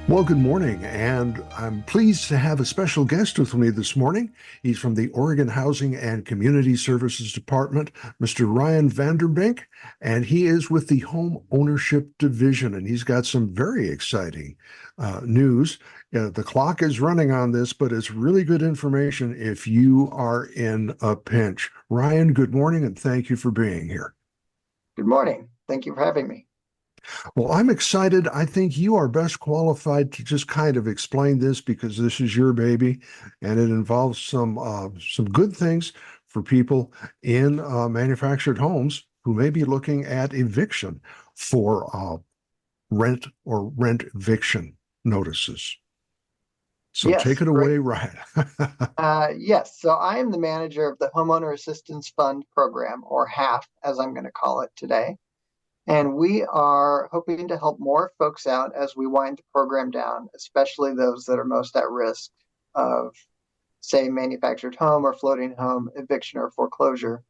Well, good morning, and I'm pleased to have a special guest with me this morning. He's from the Oregon Housing and Community Services Department, Mr. Ryan Vanden Brink, and he is with the Home Ownership Division, and he's got some very exciting news. The clock is running on this, but it's really good information if you are in a pinch. Ryan, good morning, and thank you for being here. Good morning. Thank you for having me. Well, I'm excited. I think you are best qualified to just kind of explain this because this is your baby, and it involves some good things for people in manufactured homes who may be looking at eviction for rent or rent eviction notices. So take Yes, it great. away, Ryan. Yes, so I am the manager of the Homeowner Assistance Fund program, or HAF, as I'm going to call it today. And we are hoping to help more folks out as we wind the program down, especially those that are most at risk of, say, manufactured home or floating home eviction or foreclosure.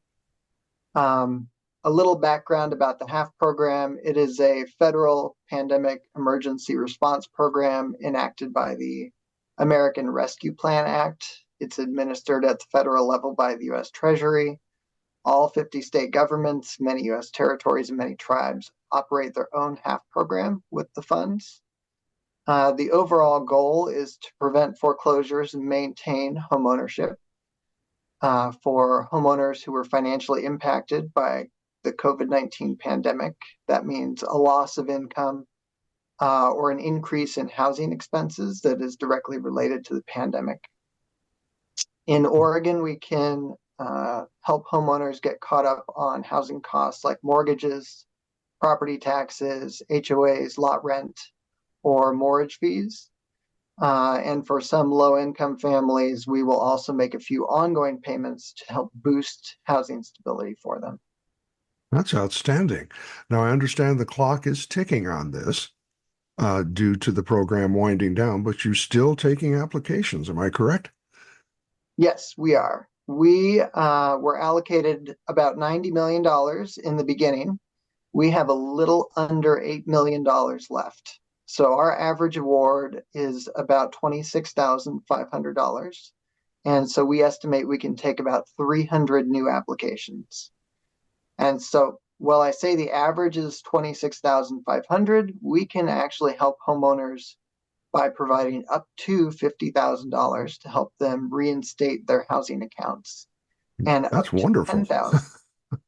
A little background about the HAF program. It is a federal pandemic emergency response program enacted by the American Rescue Plan Act. It's administered at the federal level by the U.S. Treasury. All 50 state governments, many U.S. territories, and many tribes operate their own HAF program with the funds. The overall goal is to prevent foreclosures and maintain homeownership for homeowners who were financially impacted by the COVID-19 pandemic. That means a loss of income or an increase in housing expenses that is directly related to the pandemic. In Oregon, we can help homeowners get caught up on housing costs like mortgages, property taxes, HOAs, lot rent, or mortgage fees. And for some low-income families, we will also make a few ongoing payments to help boost housing stability for them. That's outstanding. Now, I understand the clock is ticking on this due to the program winding down, but you're still taking applications. Am I correct? Yes, we are. We were allocated about $90 million in the beginning. We have a little under $8 million left. So our average award is about $26,500. And so we estimate we can take about 300 new applications. And so while I say the average is 26,500, we can actually help homeowners by providing up to $50,000 to help them reinstate their housing accounts, and That's up to wonderful. $10,000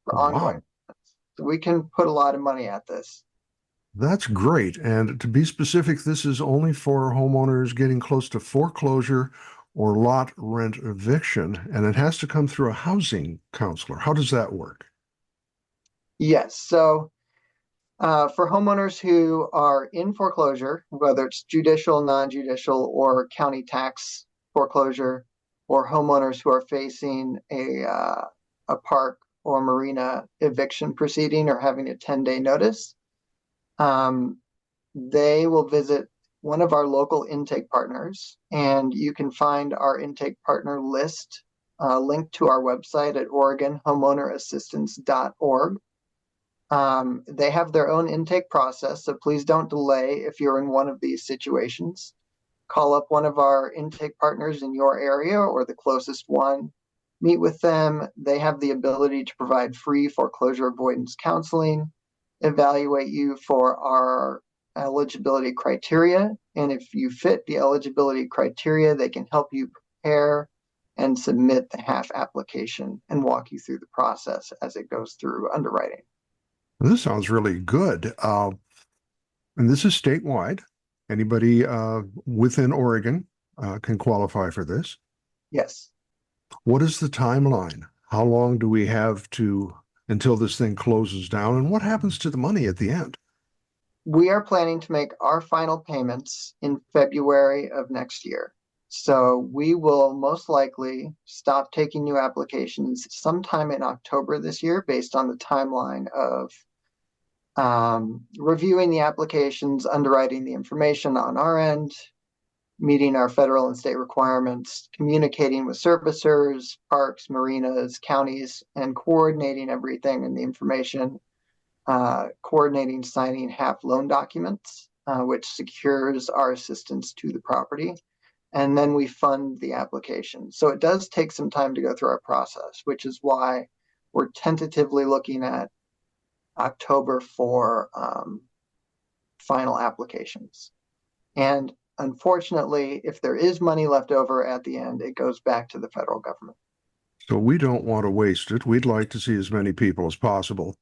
for ongoing. Wow. So we can put a lot of money at this. That's great. And to be specific, this is only for homeowners getting close to foreclosure or lot rent eviction, and it has to come through a housing counselor. How does that work? Yes. So for homeowners who are in foreclosure, whether it's judicial, non-judicial, or county tax foreclosure, or homeowners who are facing a park or marina eviction proceeding or having a 10-day notice, they will visit one of our local intake partners, and you can find our intake partner list linked to our website at oregonhomeownerassistance.org. They have their own intake process, so please don't delay if you're in one of these situations. Call up one of our intake partners in your area or the closest one. Meet with them. They have the ability to provide free foreclosure avoidance counseling, evaluate you for our eligibility criteria, and if you fit the eligibility criteria, they can help you prepare and submit the HAF application and walk you through the process as it goes through underwriting. This sounds really good. And this is statewide. Anybody within Oregon can qualify for this. Yes. What is the timeline? How long do we have to until this thing closes down? And what happens to the money at the end? We are planning to make our final payments in February of next year. So we will most likely stop taking new applications sometime in October this year based on the timeline of reviewing the applications, underwriting the information on our end, meeting our federal and state requirements, communicating with servicers, parks, marinas, counties, and coordinating everything in the information, coordinating signing HAF loan documents. which secures our assistance to the property. And then we fund the application. So it does take some time to go through our process, which is why we're tentatively looking at October for final applications. And unfortunately, if there is money left over at the end, it goes back to the federal government. So we don't want to waste it. We'd like to see as many people as possible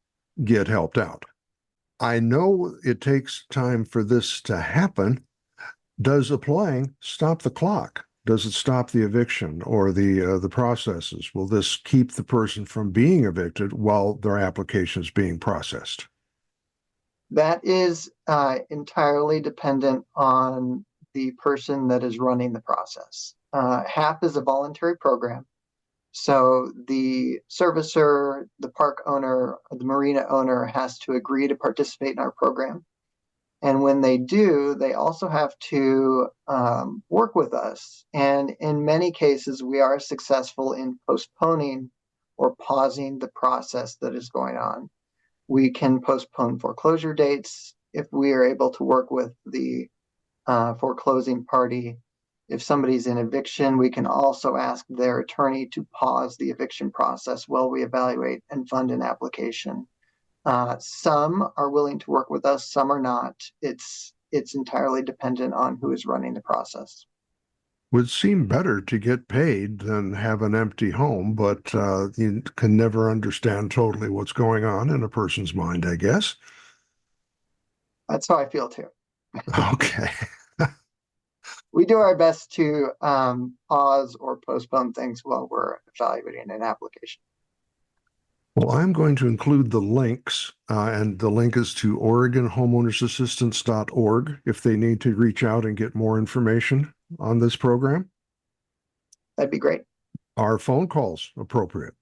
get helped out. I know it takes time for this to happen. Does applying stop the clock? Does it stop the eviction or the processes? Will this keep the person from being evicted while their application is being processed? That is entirely dependent on the person that is running the process. HAF is a voluntary program. So the servicer, the park owner, the marina owner has to agree to participate in our program. And when they do, they also have to work with us. And in many cases, we are successful in postponing or pausing the process that is going on. We can postpone foreclosure dates if we are able to work with the foreclosing party. If somebody's in eviction, we can also ask their attorney to pause the eviction process while we evaluate and fund an application. Some are willing to work with us, some are not. It's entirely dependent on who is running the process. Would seem better to get paid than have an empty home, but you can never understand totally what's going on in a person's mind, I guess. That's how I feel too. Okay. We do our best to pause or postpone things while we're evaluating an application. Well, I'm going to include the links, and the link is to OregonHomeownersAssistance.org if they need to reach out and get more information on this program. That'd be great. Are phone calls appropriate,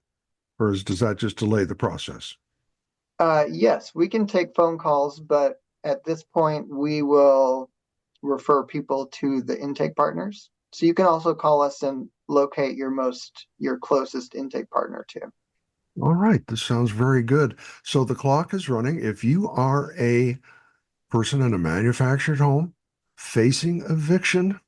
or does that just delay the process? Yes, we can take phone calls, but at this point, we will refer people to the intake partners. So you can also call us and locate your closest intake partner too. All right, this sounds very good. So the clock is running. If you are a person in a manufactured home facing eviction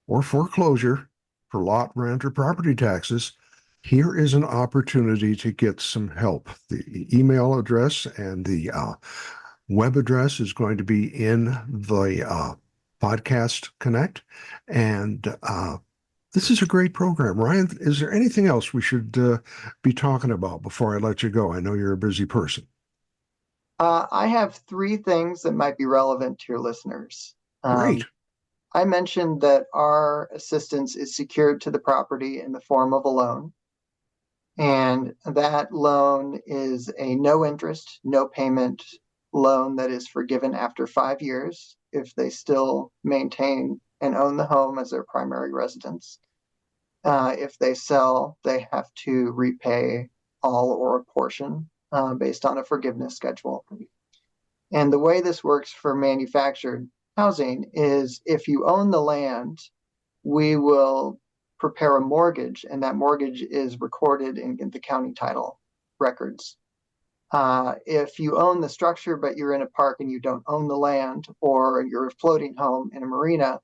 or foreclosure for lot rent or property taxes, here is an opportunity to get some help. The email address and the web address is going to be in the podcast connect. And this is a great program. Ryan, is there anything else we should be talking about before I let you go? I know you're a busy person. I have three things that might be relevant to your listeners. Great. I mentioned that our assistance is secured to the property in the form of a loan. And that loan is a no interest, no payment loan that is forgiven after 5 years if they still maintain and own the home as their primary residence. If they sell, they have to repay all or a portion based on a forgiveness schedule. And the way this works for manufactured housing is if you own the land, we will prepare a mortgage, and that mortgage is recorded in the county title records. If you own the structure, but you're in a park and you don't own the land, or you're a floating home in a marina,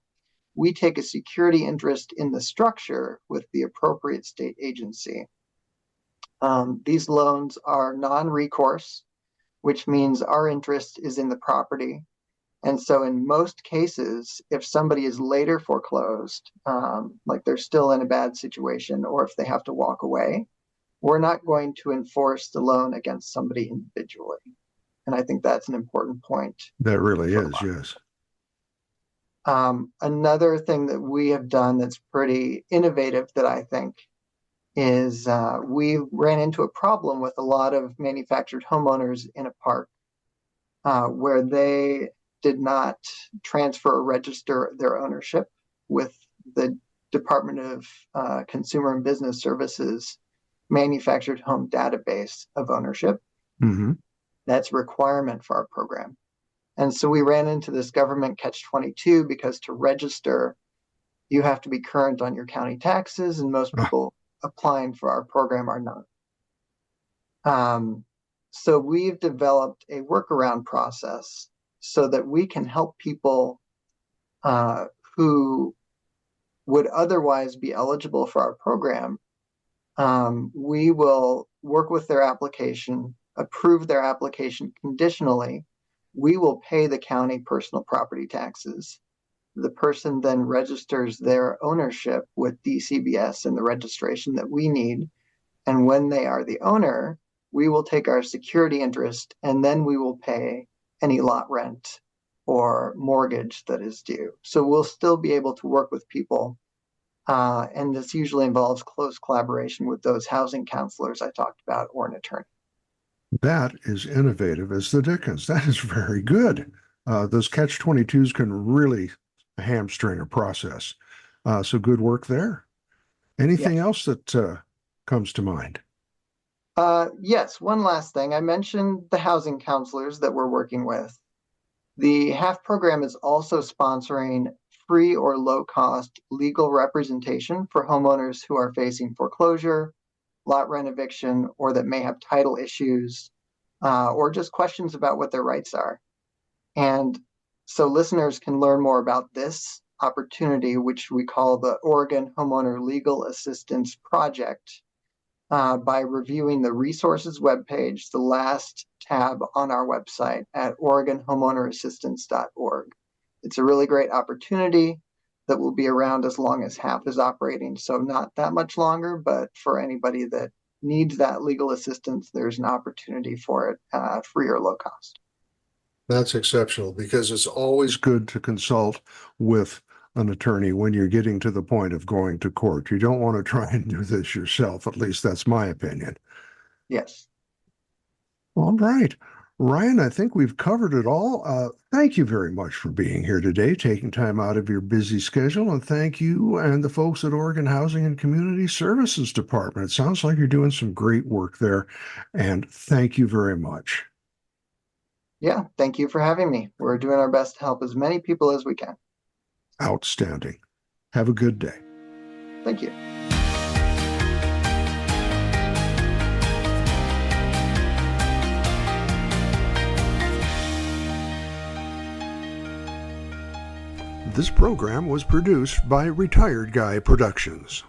we take a security interest in the structure with the appropriate state agency. These loans are non-recourse, which means our interest is in the property. And so in most cases, if somebody is later foreclosed, like they're still in a bad situation, or if they have to walk away, we're not going to enforce the loan against somebody individually. And I think that's an important point. That really is, yes. Another thing that we have done that's pretty innovative that I think is we ran into a problem with a lot of manufactured homeowners in a park where they did not transfer or register their ownership with the Department of Consumer and Business Services manufactured home database of ownership. Mm-hmm. That's a requirement for our program. And so we ran into this government catch-22 because to register, you have to be current on your county taxes, and most people applying for our program are not. So we've developed a workaround process so that we can help people who would otherwise be eligible for our program. We will work with their application, approve their application conditionally. We will pay the county personal property taxes. The person then registers their ownership with DCBS and the registration that we need. And when they are the owner, we will take our security interest, and then we will pay any lot rent or mortgage that is due. So we'll still be able to work with people. And this usually involves close collaboration with those housing counselors I talked about, or an attorney. That is innovative as the dickens. That is very good. Those catch-22s can really hamstring a process. So good work there. Anything else that comes to mind? Yes, one last thing. I mentioned the housing counselors that we're working with. The HAF program is also sponsoring free or low-cost legal representation for homeowners who are facing foreclosure, lot rent eviction, or that may have title issues, or just questions about what their rights are. And so listeners can learn more about this opportunity, which we call the Oregon Homeowner Legal Assistance Project, by reviewing the resources webpage, the last tab on our website at OregonHomeownerAssistance.org. It's a really great opportunity that will be around as long as HAF is operating. So not that much longer, but for anybody that needs that legal assistance, there's an opportunity for it, free or low cost. That's exceptional, because it's always good to consult with an attorney when you're getting to the point of going to court. You don't want to try and do this yourself. At least that's my opinion. Yes. All right. Ryan, I think we've covered it all. Thank you very much for being here today, taking time out of your busy schedule. And thank you and the folks at Oregon Housing and Community Services Department. It sounds like you're doing some great work there. And thank you very much. Yeah, thank you for having me. We're doing our best to help as many people as we can. Outstanding. Have a good day. Thank you. This program was produced by Retired Guy Productions.